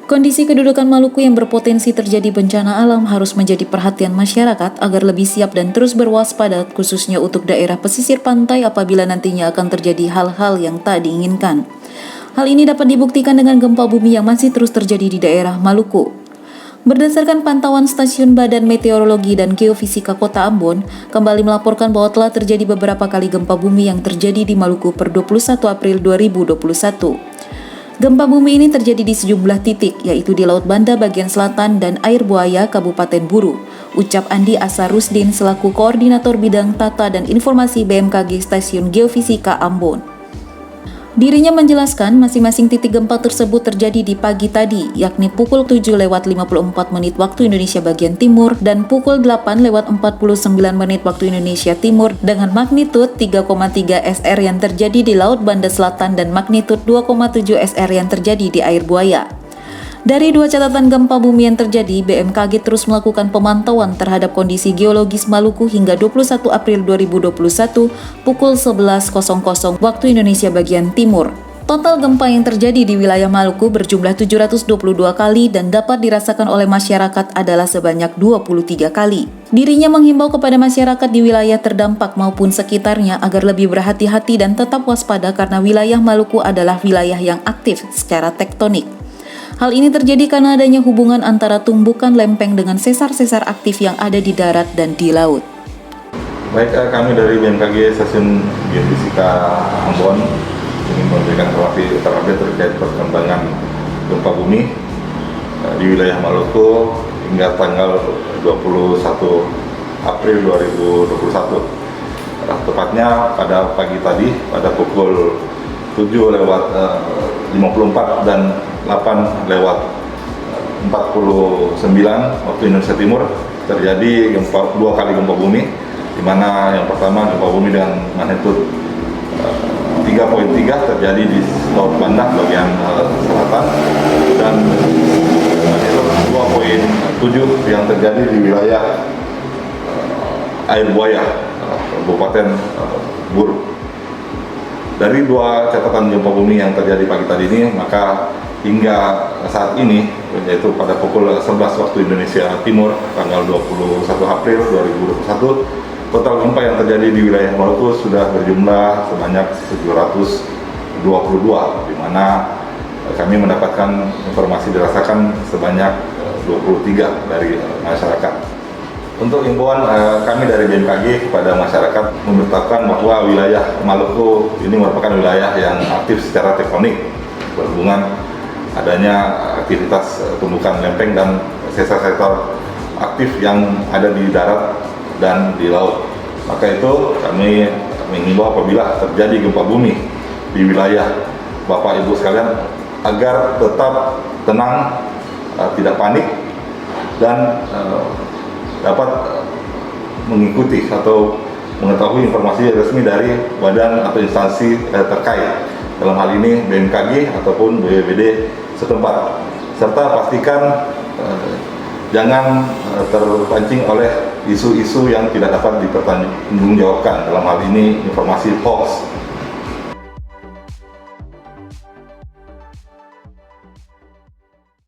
Kondisi kedudukan Maluku yang berpotensi terjadi bencana alam harus menjadi perhatian masyarakat agar lebih siap dan terus berwaspada, khususnya untuk daerah pesisir pantai apabila nantinya akan terjadi hal-hal yang tak diinginkan. Hal ini dapat dibuktikan dengan gempa bumi yang masih terus terjadi di daerah Maluku. Berdasarkan pantauan Stasiun Badan Meteorologi dan Geofisika Kota Ambon, kembali melaporkan bahwa telah terjadi beberapa kali gempa bumi yang terjadi di Maluku per 21 April 2021. Gempa bumi ini terjadi di sejumlah titik, yaitu di Laut Banda bagian selatan dan Air Buaya, Kabupaten Buru. Ucap Andi Asarusdin selaku Koordinator Bidang Tata dan Informasi BMKG Stasiun Geofisika Ambon. Dirinya menjelaskan masing-masing titik gempa tersebut terjadi di pagi tadi, yakni pukul 7:54 waktu Indonesia bagian timur dan pukul 8:49 waktu Indonesia Timur dengan magnitud 3,3 SR yang terjadi di Laut Banda Selatan dan magnitud 2,7 SR yang terjadi di Air Buaya. Dari dua catatan gempa bumi yang terjadi, BMKG terus melakukan pemantauan terhadap kondisi geologis Maluku hingga 21 April 2021 pukul 11.00 waktu Indonesia bagian timur. Total gempa yang terjadi di wilayah Maluku berjumlah 722 kali dan dapat dirasakan oleh masyarakat adalah sebanyak 23 kali. Dirinya menghimbau kepada masyarakat di wilayah terdampak maupun sekitarnya agar lebih berhati-hati dan tetap waspada karena wilayah Maluku adalah wilayah yang aktif secara tektonik. Hal ini terjadi karena adanya hubungan antara tumbukan lempeng dengan sesar-sesar aktif yang ada di darat dan di laut. Baik, kami dari BMKG Stasiun Geofisika Ambon ingin memberikan informasi terupdate terkait perkembangan gempa bumi di wilayah Maluku hingga tanggal 21 April 2021. Tepatnya pada pagi tadi pada pukul 7:54 dan 8:49 waktu Indonesia Timur terjadi dua kali gempa bumi, di mana yang pertama gempa bumi dengan magnitudo 3,3 terjadi di Laut Banda bagian selatan dan magnitudo 2,7 yang terjadi di wilayah Air Buaya, Kabupaten Buru. Dari dua catatan gempa bumi yang terjadi pagi tadi ini, maka hingga saat ini, yaitu pada pukul 11 waktu Indonesia Timur, tanggal 21 April 2021, total gempa yang terjadi di wilayah Maluku sudah berjumlah sebanyak 722, di mana kami mendapatkan informasi dirasakan sebanyak 23 dari masyarakat. Untuk himbauan kami dari BMKG kepada masyarakat memberitahukan bahwa wilayah Maluku ini merupakan wilayah yang aktif secara tektonik berhubungan adanya aktivitas tumbukan lempeng dan sesar-sesar aktif yang ada di darat dan di laut. Maka itu kami mengimbau apabila terjadi gempa bumi di wilayah Bapak Ibu sekalian agar tetap tenang, tidak panik dan dapat mengikuti atau mengetahui informasi resmi dari badan atau instansi terkait, dalam hal ini BMKG ataupun BPBD setempat, serta pastikan jangan terpancing oleh isu-isu yang tidak dapat dipertanggungjawabkan, dalam hal ini informasi hoax